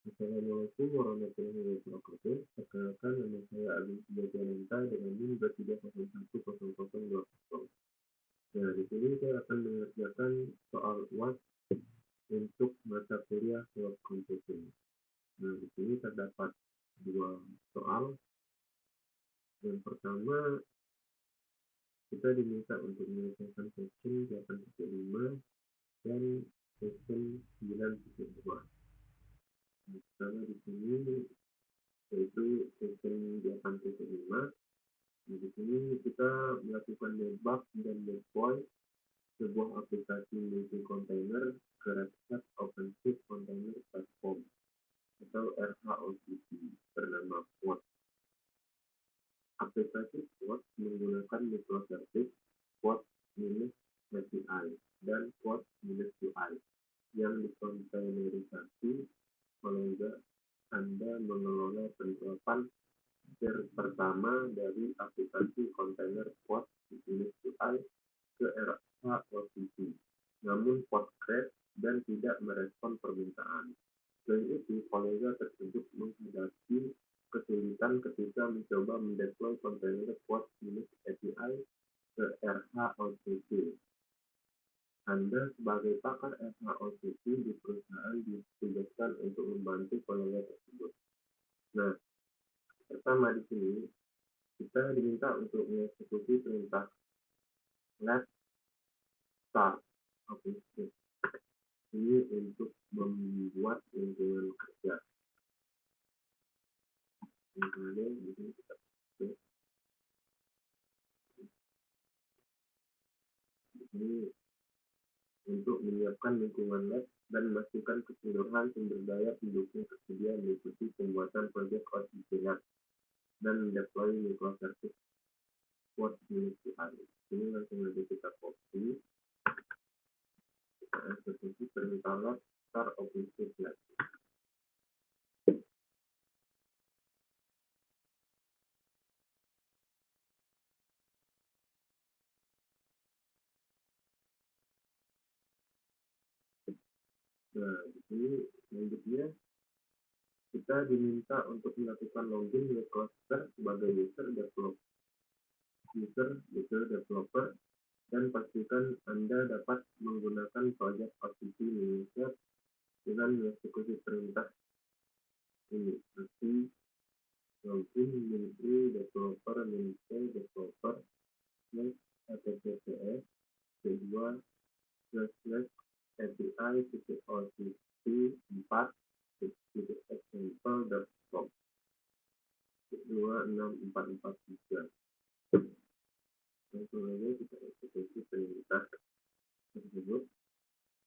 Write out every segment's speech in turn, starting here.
Assalamualaikum warahmatullahi wabarakatuh. Perkenalkan, nama saya Agung Sebastiananta dengan NIM 23010020. Nah, di sini saya akan mengerjakan soal UAS untuk mata kuliah Web Computing. Nah, di sini terdapat dua soal. Yang pertama, kita diminta untuk menyelesaikan section 8.5 dan section 9.2. Nah, pertama di sini yaitu section 8.5. Nah, di sini kita melakukan debug dan deploy sebuah aplikasi multi-container ke Red Hat OpenShift Container Platform atau RHOCP bernama Quad. Aplikasi Quad menggunakan microservice Quad-API dan Quad-UI yang dikontainerisasi sehingga Anda mengelola penerapan pertama dari aplikasi kontainer Quad-UI ke RHOCP, namun Postgres dan tidak merespon permintaan. Selain itu, kolega tersebut menghadapi kesulitan ketika mencoba mendeploy kontainer Quad-API ke RHOCP. Anda sebagai pakar RHOCP di perusahaan ditugaskan untuk membantu kolega tersebut. Nah, pertama di sini kita diminta untuk mengeksekusi perintah let start OpenShift ini untuk membuat lingkungan kerja. Kemudian di sini kita ini untuk menyiapkan lingkungan lab dan memastikan keseluruhan sumber daya pendukung tersedia mengikuti pembuatan proyek OCP Lab dan mendeploy microservice Quad-API. Ini langsung saja kita copy. Kita eksekusi perintah let start OpenShift Lab. Nah, di sini selanjutnya kita diminta untuk melakukan login ke cluster sebagai user developer dan pastikan Anda dapat menggunakan proyek OCP Indonesia dengan mengeksekusi perintah ini seperti login menteri developer developer https kedua API.OCP 4.example.com 26443. Langsung saja kita eksekusi perintah tersebut.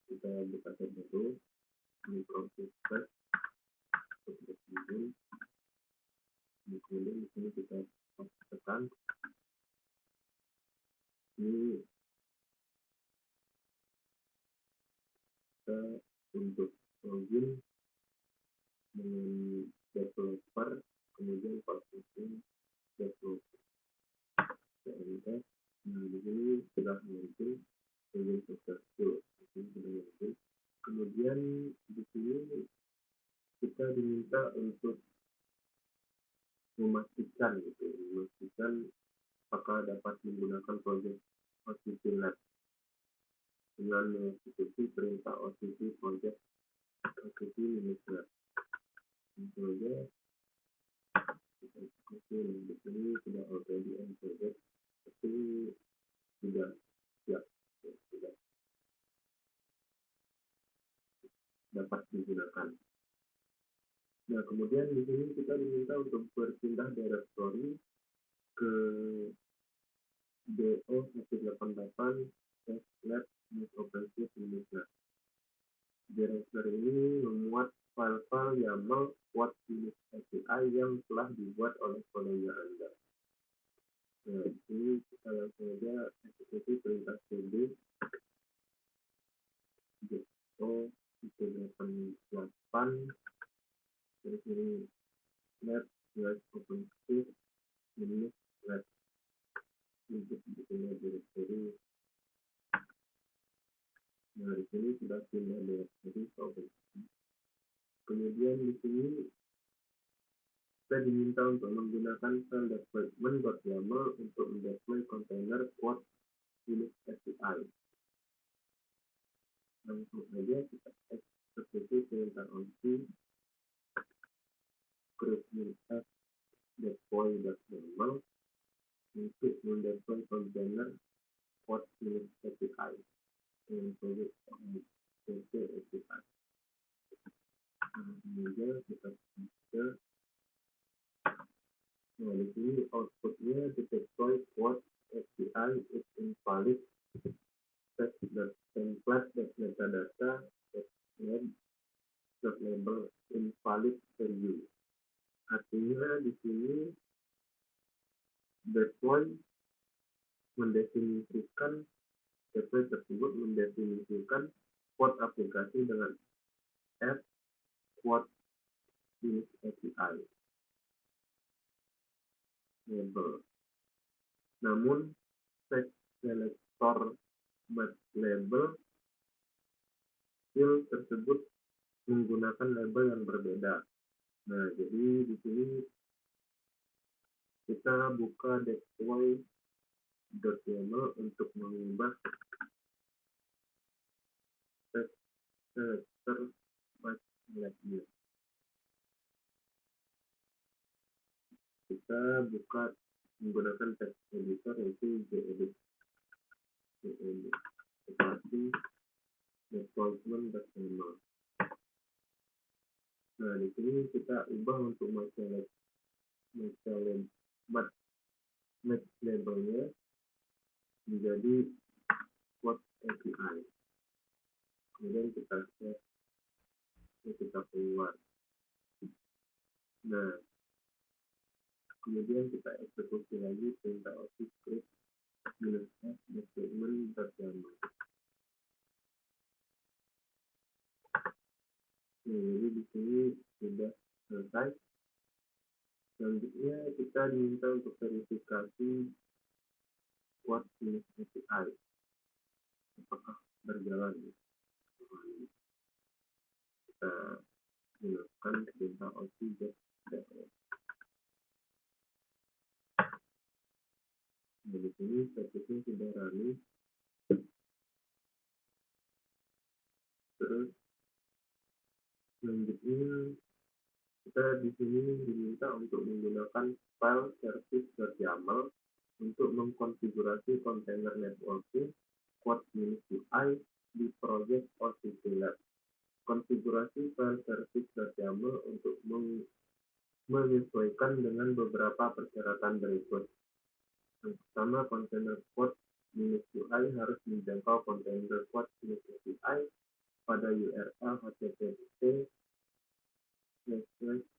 Kita buka tab dulu microservice kemudian di sini kita tekan ini kita untuk login dengan developer kemudian password developer enter. Nah, di sini sudah muncul login successful. Kemudian di sini kita diminta untuk memastikan apakah dapat menggunakan proyek OCP Lab dengan mengeksekusi perintah OCP project OCP Indonesia. Kemudian kita eksekusi di sini sudah already on project, tapi sudah siap, sudah dapat digunakan. Nah, kemudian di sini kita diminta untuk berpindah directory ke do188/lab OpenShift Indonesia. Directory ini memuat file-file YAML Quad-API yang telah dibuat oleh kolega Anda. Nah, di sini kita langsung saja eksekusi perintah cd do188 dari sini lab OpenShift lab untuk bikinnya directory. Nah, di sini sudah pindah directory ke OpenShift. Kemudian di di sini kita diminta untuk menggunakan file deployment.yaml untuk mendeploy kontainer Quad Linux API. Langsung saja kita eksekusi perintah onc create new app deploy.yaml untuk mendeploy kontainer Quad Linux API dengan project PC API. Kemudian kita bisa, nah di sini outputnya deploy Quad API is invalid template.metadata label invalid value. Artinya di sini deploy tersebut mendefinisikan Quad aplikasi dengan add Quad Linux API label. Namun selector label field tersebut menggunakan label yang berbeda. Nah, jadi di sini kita buka deploy.yaml untuk mengubah selector label. Kita buka menggunakan text editor yaitu gedit seperti deployment.yaml. Nah, di sini kita ubah untuk match labelnya menjadi Quad API. Kemudian kita set, kita keluar. Nah, kemudian kita eksekusi lagi perintah office script -f deployment.yaml. Nah, jadi di sini sudah selesai. Selanjutnya kita diminta untuk verifikasi Quad Linux API apakah berjalan. Kita gunakan perintah output. Nah, di sini statusnya sudah running. Terus selanjutnya kita di sini diminta untuk menggunakan file service.yaml untuk mengkonfigurasi kontainer networking Quad Linux UI di project OCP Lab. Konfigurasi file service.yaml untuk menyesuaikan dengan beberapa persyaratan berikut. Yang pertama, kontainer Quad Linux UI harus menjangkau kontainer Quad Linux API pada URL http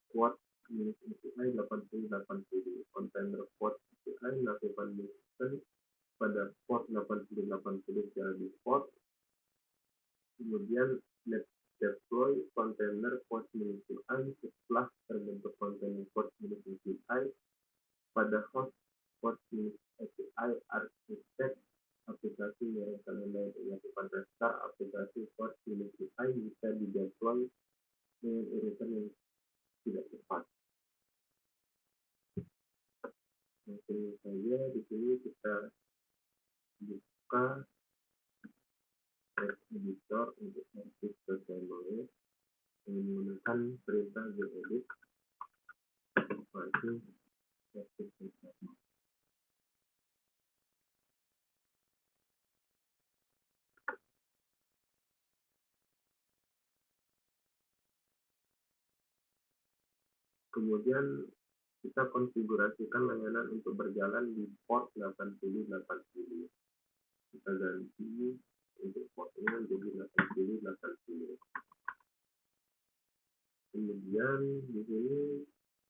Quad Linux API 8080. Kontainer Quad API melakukan listen pada port 8080 secara default. Kemudian deploy kontainer Quad Linux UI setelah terbentuk kontainer Quad Linux API pada host Quad Linux API arsitek aplikasi yang akan melakukan restart aplikasi Quad Linux UI bisa dideploy dengan urutan yang tidak cepat. Langsung saja di sini kita buka text editor untuk service.yaml menggunakan perintah gedit langsung service.yaml. Kemudian kita konfigurasikan layanan untuk berjalan di port 8080. Kita ganti untuk portnya menjadi 8080. Kemudian di sini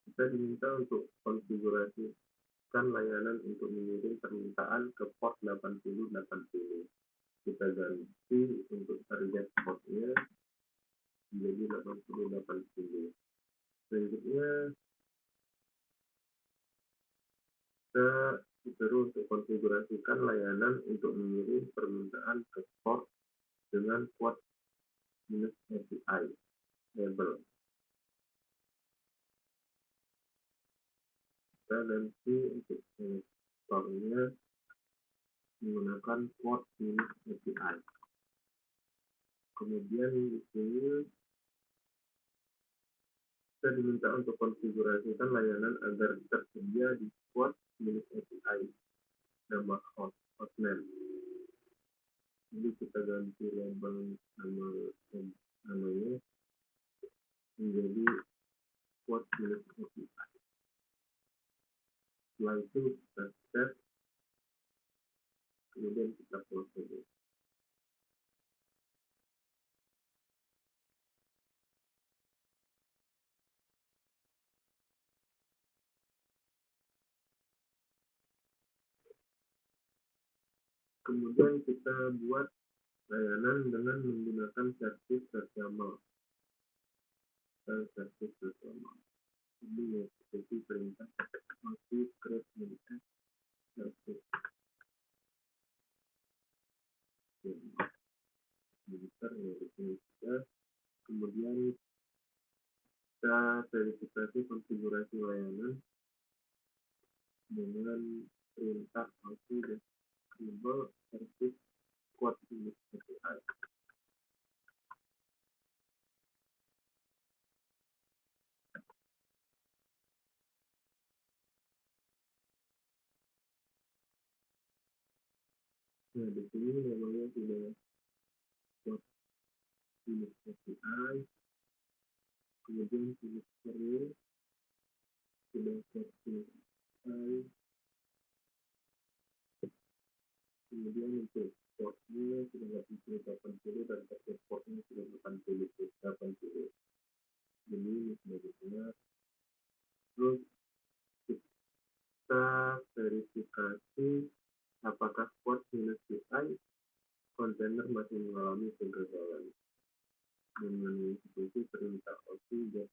kita diminta untuk konfigurasikan layanan untuk mengirim permintaan ke port 8080. Kita ganti untuk target portnya menjadi 8080. Selanjutnya kita disuruh untuk konfigurasikan layanan untuk mengirim permintaan ke port dengan Quad Linux API label. kita ganti untuk selektornya menggunakan port minus API. Kemudian di sini kita diminta untuk konfigurasikan layanan agar tersedia di port minus API nama hostname. Jadi kita ganti label namanya menjadi port minus API. Setelah itu kita save, kemudian kita close saja. Kemudian kita buat layanan dengan menggunakan service YAML. Service YAML. Ini seperti perintah masih create minus service. Besar ya di sini juga. Kemudian kita verifikasi konfigurasi layanan dengan perintah masih disable service quote minus API. Nah, di sini namanya sudah quote minus API, kemudian minus career sudah quote minus API, kemudian untuk portnya sudah 80 dan target portnya sudah 80. Jadi ini sudah benar. Terus kita verifikasi apakah port minus API kontainer masih mengalami kegagalan dengan mengikuti perintah OC get.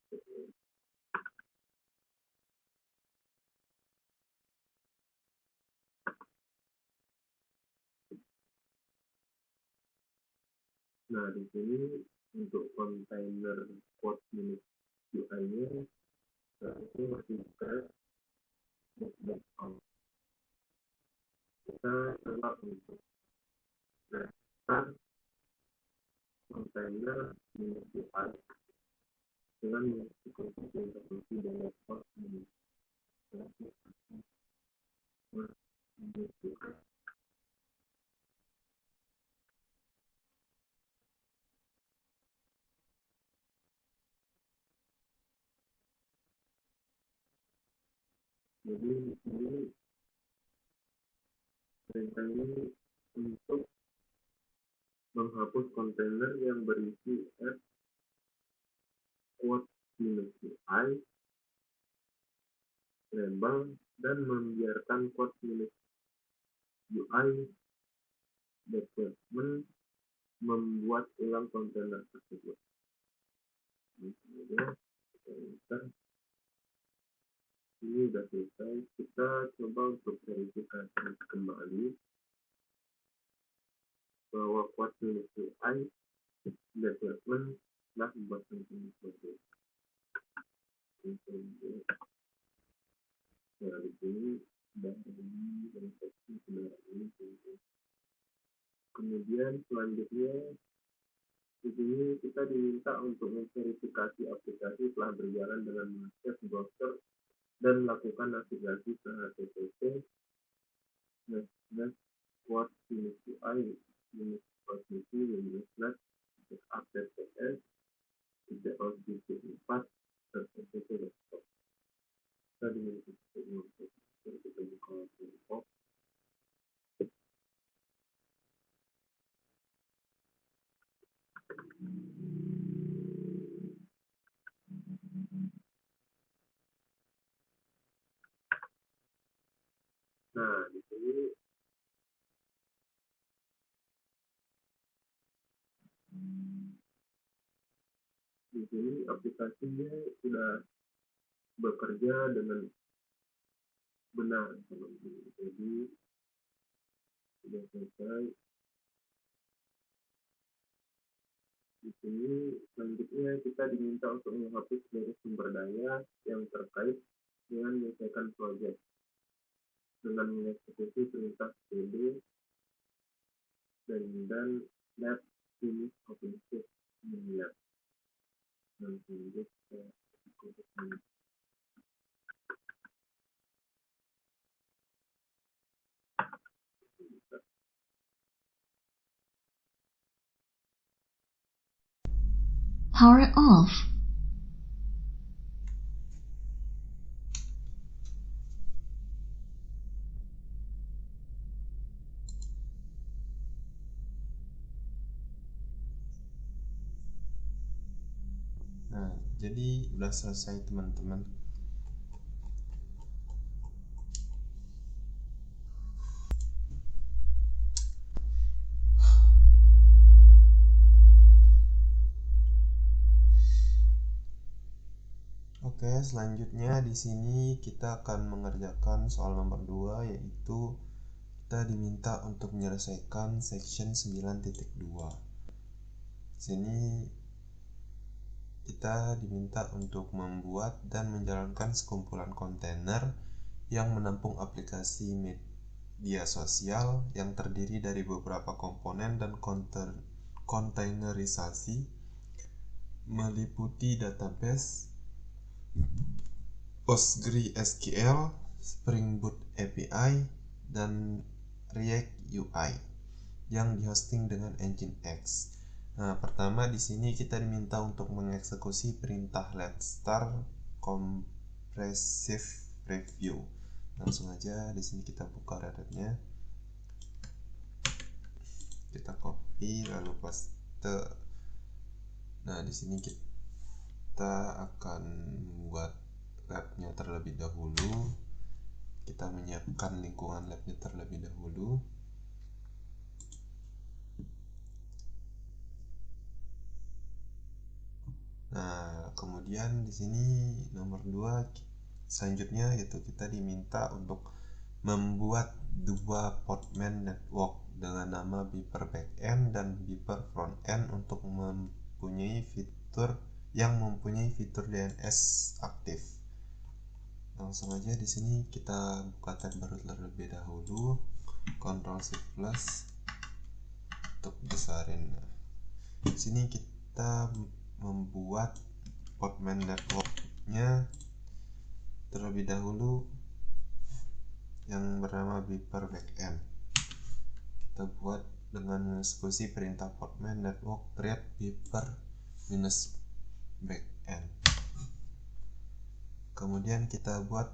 Nah, di sini untuk kontainer port minus UI-nya itu masih crash out. Kita coba untuk daftar kontainer minus UI dengan mengikuti perintah OC dengan port minus UI. Jadi di sini perintah ini untuk menghapus kontainer yang berisi add quote minus UI label dan membiarkan quote minus UI development membuat ulang kontainer tersebut. Kemudian ini sudah selesai. Kita coba untuk verifikasi kembali bahwa quote minus UI development telah membuat kontainer tersebut. Nah, di sini sudah terinfeksi kendaraan ini. Kemudian selanjutnya di sini kita diminta untuk memverifikasi aplikasi telah berjalan dengan mengakses browser dan melakukan navigasi ke HTTP quote minus UI minus posisi minus update ps tidak objektif 4 HTTP.com. Tadi kita buka info. Nah, di sini aplikasinya sudah bekerja dengan benar, teman-teman. Jadi sudah selesai. Di sini selanjutnya kita diminta untuk menghapus dari sumber daya yang terkait dengan menyelesaikan proyek dengan mengeksekusi perintah cd dan lab finish OpenShift lab. Lanjut ke eksekusi. Power off. Nah, jadi udah selesai teman-teman. Oke, selanjutnya di sini kita akan mengerjakan soal nomor 2, yaitu kita diminta untuk menyelesaikan section 9.2. Di sini kita diminta untuk membuat dan menjalankan sekumpulan kontainer yang menampung aplikasi media sosial yang terdiri dari beberapa komponen dan kontainerisasi meliputi database PostgreSQL, Spring Boot API, dan React UI yang dihosting dengan Nginx. Nah, pertama di sini kita diminta untuk mengeksekusi perintah let's start compressive preview. Langsung aja di sini kita buka Reddit-nya. Kita copy lalu paste. Nah, di sini kita akan membuat labnya terlebih dahulu. Kita menyiapkan lingkungan labnya terlebih dahulu. Nah, kemudian di sini nomor 2 selanjutnya yaitu kita diminta untuk membuat dua Podman network dengan nama Beeper Backend dan Beeper Frontend untuk mempunyai fitur DNS aktif. Langsung aja di sini kita buka tab baru terlebih dahulu, Ctrl+Shift+ untuk besarin. Di sini kita membuat Podman networknya terlebih dahulu yang bernama Beeper Backend. Kita buat dengan mengeksekusi perintah Podman network create Beeper-backend. Kemudian kita buat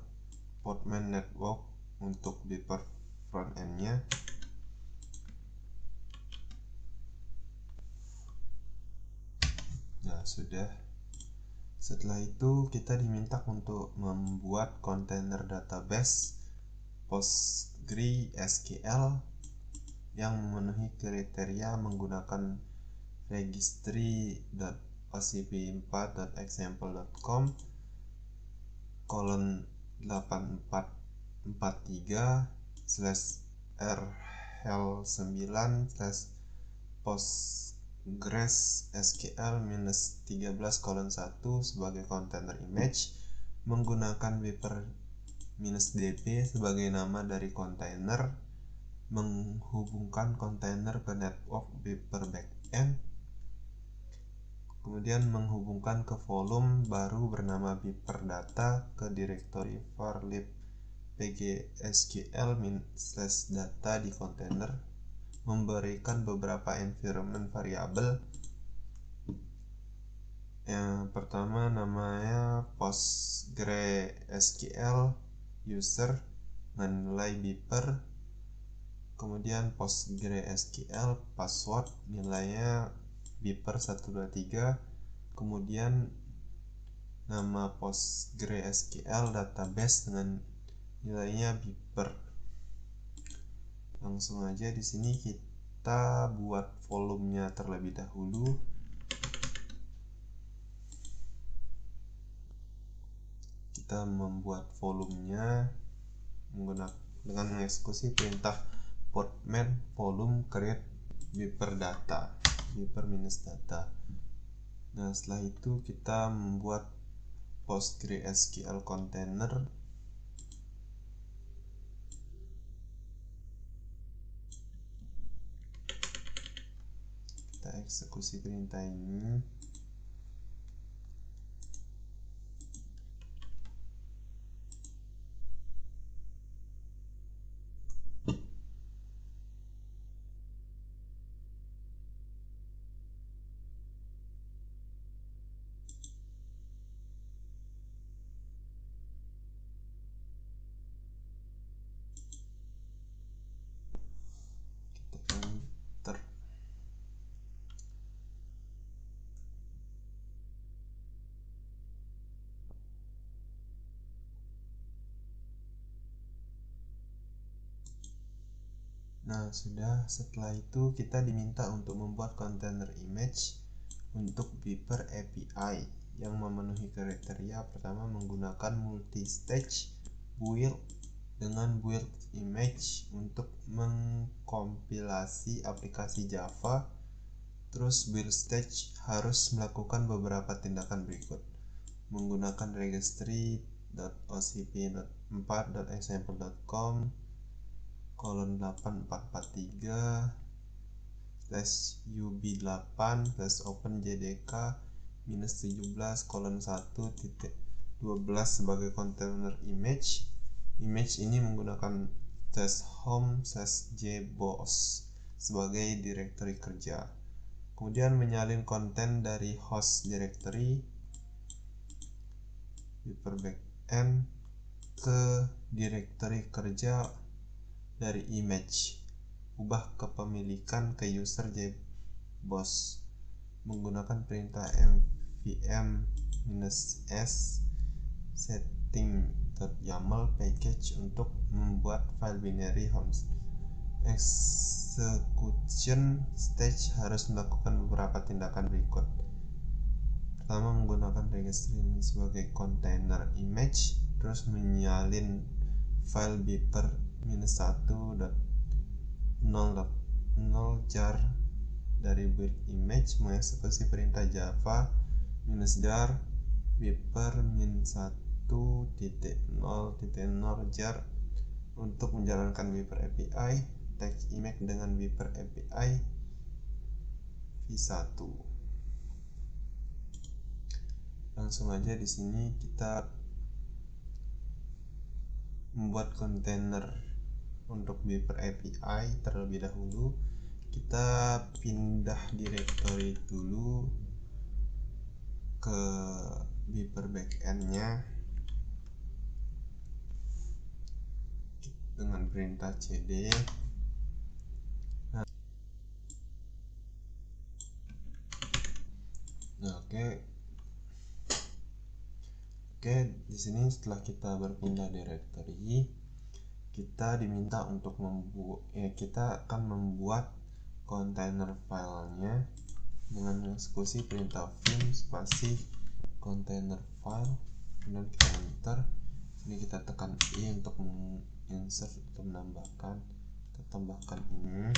Podman network untuk Beeper frontend-nya. Nah, sudah. Setelah itu kita diminta untuk membuat kontainer database PostgreSQL yang memenuhi kriteria menggunakan registry.ocp4.example.com /8443/postgresql-13:1 sebagai kontainer image menggunakan beeper-db sebagai nama dari kontainer, menghubungkan kontainer ke network Beeper Backend, kemudian menghubungkan ke volume baru bernama Beeper Data ke direktori var lib pgsql-data di kontainer, memberikan beberapa environment variabel. Yang pertama namanya PostgreSQL user dengan nilai Beeper, kemudian PostgreSQL password nilainya Beeper 123, kemudian nama PostgreSQL database dengan nilainya Beeper. Langsung aja di sini kita buat volumenya terlebih dahulu. Kita membuat volumenya dengan mengeksekusi perintah podman volume create Beeper data, Beeper-data. Nah, setelah itu kita membuat PostgreSQL container eksekusi perintah ini. Kita enter. Nah, sudah. Setelah itu kita diminta untuk membuat container image untuk Beeper API yang memenuhi kriteria. Pertama, menggunakan multi-stage build dengan build image untuk mengkompilasi aplikasi Java. Terus build stage harus melakukan beberapa tindakan berikut: menggunakan registry.ocp.4.example.com /843/openjdk-17:1.12 sebagai container image. Image ini menggunakan /home/jboss sebagai directory kerja. Kemudian menyalin konten dari host directory Beeper backend ke directory kerja dari image. Ubah kepemilikan ke user jboss menggunakan perintah mvm-s setting.yaml package untuk membuat file binary homes. Execution stage harus melakukan beberapa tindakan berikut. Pertama, menggunakan registry sebagai container image, terus menyalin file beeper-1.0.0 jar dari build image, mengeksekusi perintah java -jar beeper-1.0.0 jar untuk menjalankan Beeper API text image dengan Beeper API v1. Langsung aja di sini kita membuat kontainer untuk Beeper API terlebih dahulu. Kita pindah directory dulu ke Beeper backend-nya dengan perintah cd. Oke, di sini setelah kita berpindah directory, kita diminta untuk kita akan membuat kontainer filenya dengan mengeksekusi perintah vim spasi container file, kemudian kita enter. Ini kita tekan I untuk menginsert atau menambahkan. Kita tambahkan ini.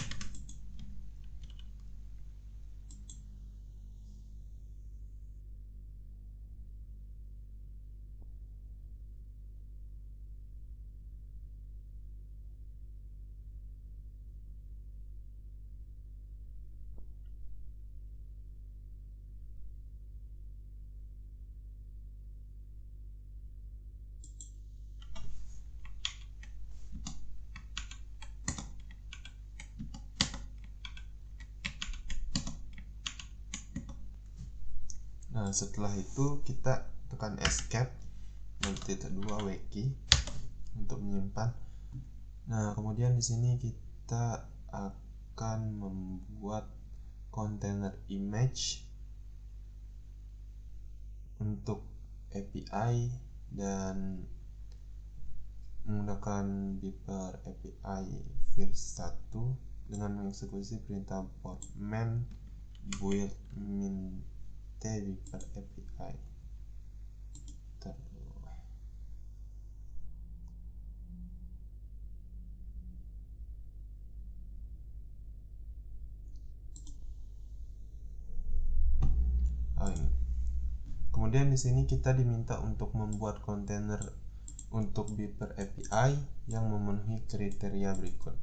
Nah, setelah itu kita tekan escape -2 wiki untuk menyimpan. Nah, kemudian di sini kita akan membuat container image untuk API dan menggunakan Beeper API versi 1 dengan mengeksekusi perintah portman build min Beeper API. Kemudian di sini kita diminta untuk membuat kontainer untuk Beeper API yang memenuhi kriteria berikut: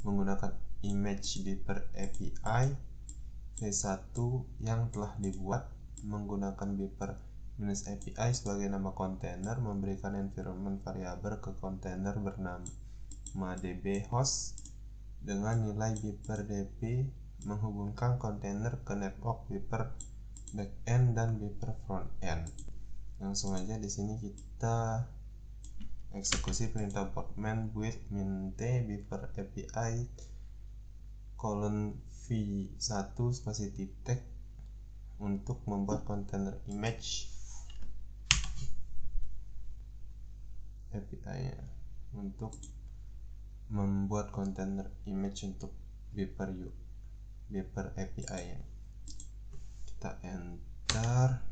menggunakan image Beeper API v1 yang telah dibuat menggunakan beeper-API sebagai nama kontainer, memberikan environment variabel ke kontainer bernama db host dengan nilai beeper db, menghubungkan kontainer ke network beeper backend dan beeper frontend. Langsung aja di sini kita eksekusi perintah postman build min t beeper API v1 spasi titik untuk membuat kontainer image API nya, untuk membuat kontainer image untuk beeper API nya. Kita enter.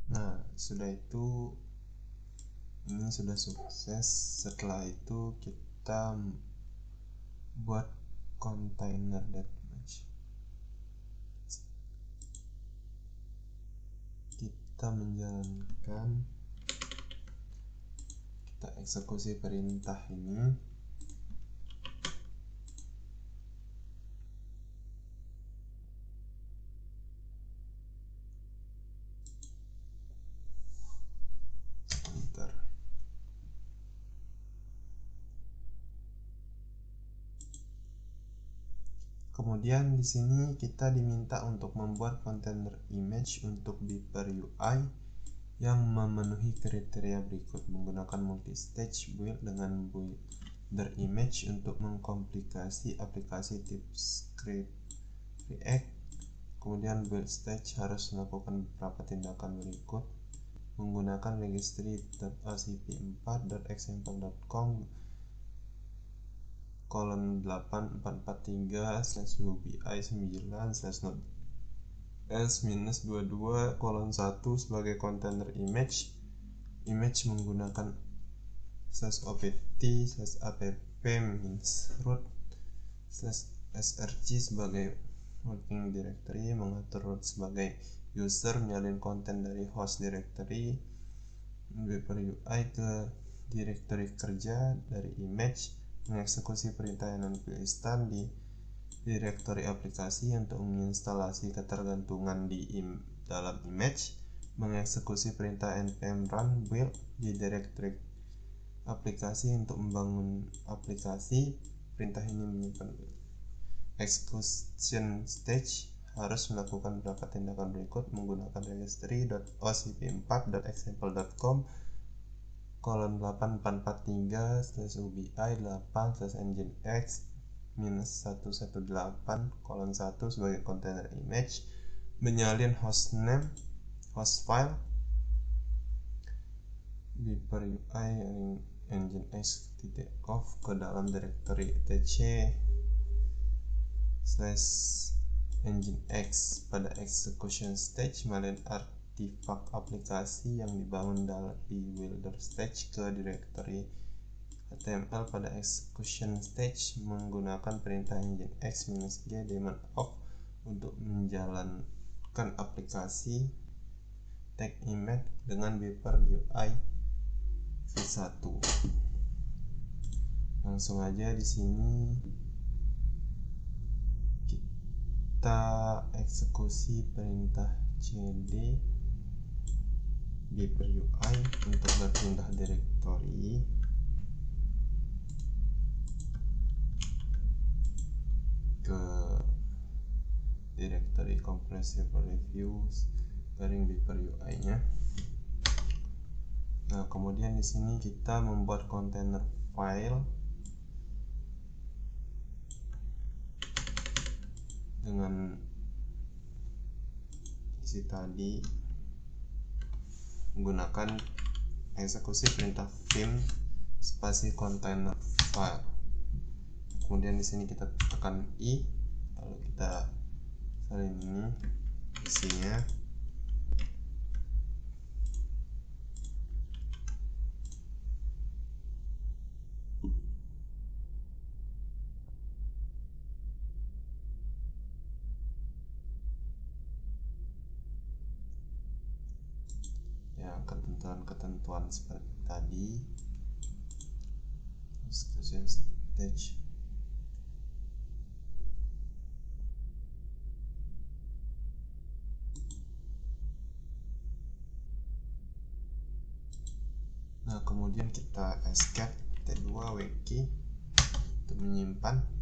Nah, sudah itu, ini sudah sukses. Setelah itu kita buat container image. Kita menjalankan, kita eksekusi perintah ini. Enter. Kemudian di sini kita diminta untuk membuat kontainer image untuk beeper UI yang memenuhi kriteria berikut, menggunakan multi-stage build dengan builder image untuk mengkomplikasi aplikasi tipe script React. Kemudian build stage harus melakukan beberapa tindakan berikut, menggunakan registry.ocp4.example.com :/843/ubi9/node-s-22:1 sebagai kontainer image menggunakan /opt/app-root/src sebagai working directory, mengatur root sebagai user, menyalin konten dari host directory beeper UI ke directory kerja dari image, mengeksekusi perintah npm install di direktori aplikasi untuk menginstalasi ketergantungan di dalam image, mengeksekusi perintah npm run build di direktori aplikasi untuk membangun aplikasi. Perintah ini menyimpan execution stage harus melakukan beberapa tindakan berikut, menggunakan registry.ocp4.example.com :843/8/nginx-118:1 sebagai kontainer image, menyalin hostname, host file beeper UI nginx.conf ke dalam direktori etc/nginx. Pada execution stage, menyalin artifak aplikasi yang dibangun di builder stage ke direktori HTML. Pada execution stage, menggunakan perintah nginx-g daemon off untuk menjalankan aplikasi tag image dengan beeper UI v1. Langsung aja di sini kita eksekusi perintah cd beeper UI untuk berpindah direktori ke directory compressible reviews garing beeper UI nya. Nah, kemudian di sini kita membuat kontainer file dengan isi tadi menggunakan eksekusi perintah vim spasi container file. Kemudian di sini kita tekan i, lalu kita salin ini isinya. Ya, ketentuan-ketentuan seperti tadi. Stage. Nah, kemudian kita escape T2 wiki untuk menyimpan.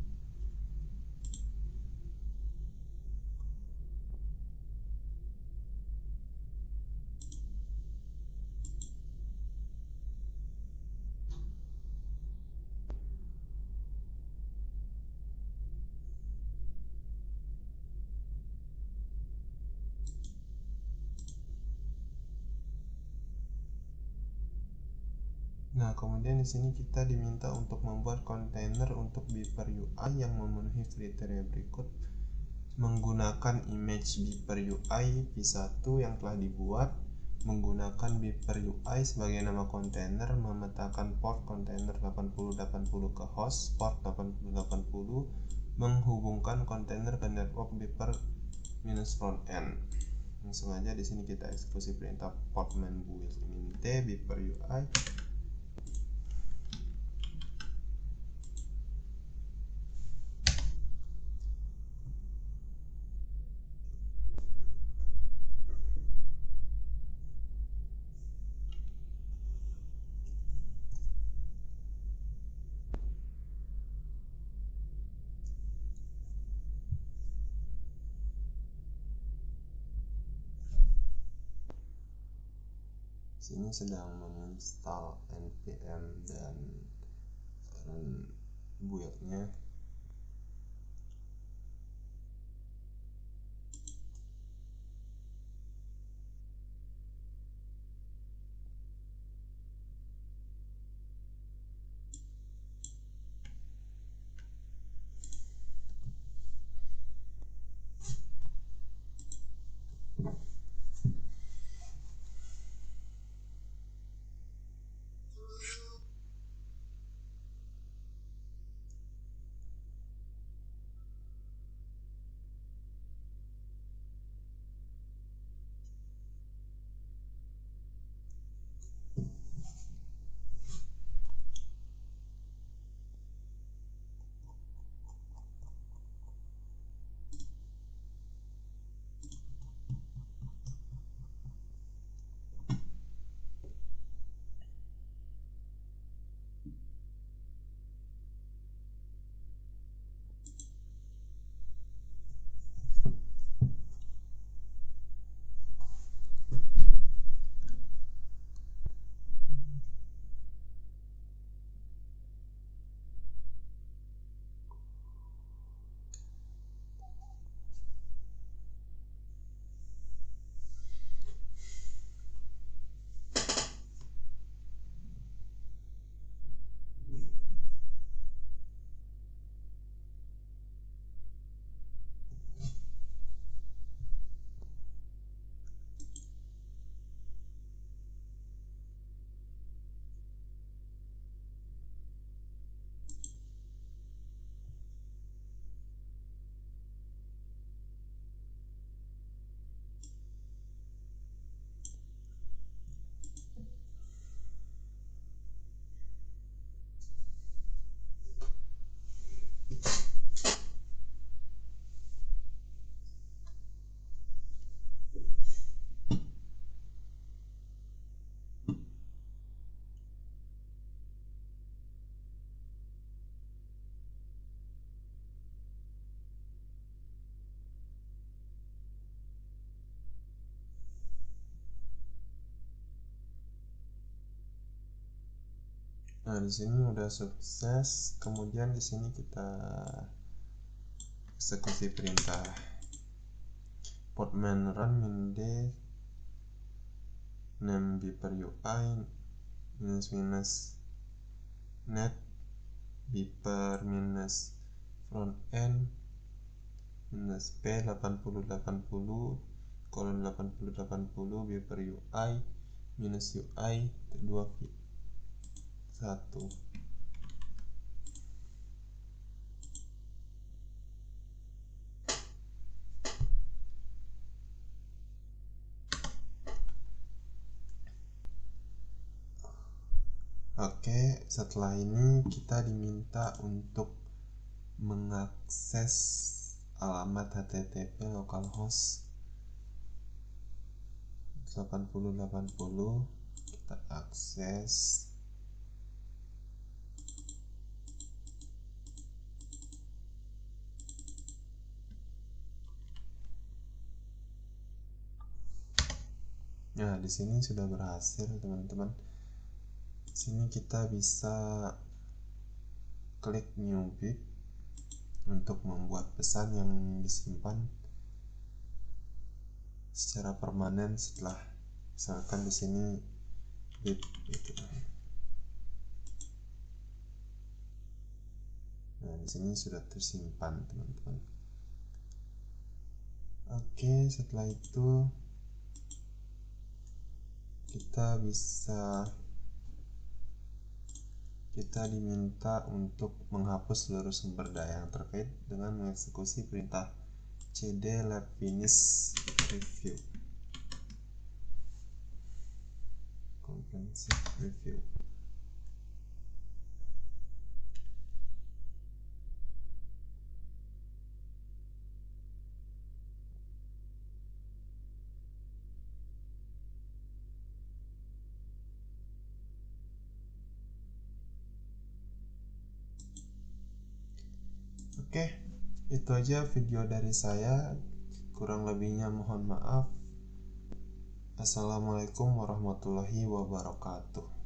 Nah, kemudian di sini kita diminta untuk membuat kontainer untuk beeper UI yang memenuhi kriteria berikut menggunakan image beeper UI v1 yang telah dibuat, menggunakan beeper UI sebagai nama kontainer, memetakan port kontainer 8080 ke host port 8080, menghubungkan kontainer ke network beeper -frontend. Langsung aja di sini kita eksekusi perintah portman build int beeper UI. Sini sedang menginstal npm dan run build-nya. Nah, di sini udah sukses. Kemudian di sini kita eksekusi perintah podman run -d name beeper UI -net beeper -frontend -p8080 -8080 beeper UI -UI 2v1. Oke, setelah ini kita diminta untuk mengakses alamat http localhost 8080. Kita akses. Nah, di sini sudah berhasil, teman-teman. Di sini kita bisa klik new bit untuk membuat pesan yang disimpan secara permanen setelah misalkan di sini bit gitu. Nah, di sini sudah tersimpan, teman-teman. Oke, setelah itu kita diminta untuk menghapus seluruh sumber daya yang terkait dengan mengeksekusi perintah cd lab finish review comprehensive review. Oke, itu aja video dari saya. Kurang lebihnya mohon maaf. Assalamualaikum warahmatullahi wabarakatuh.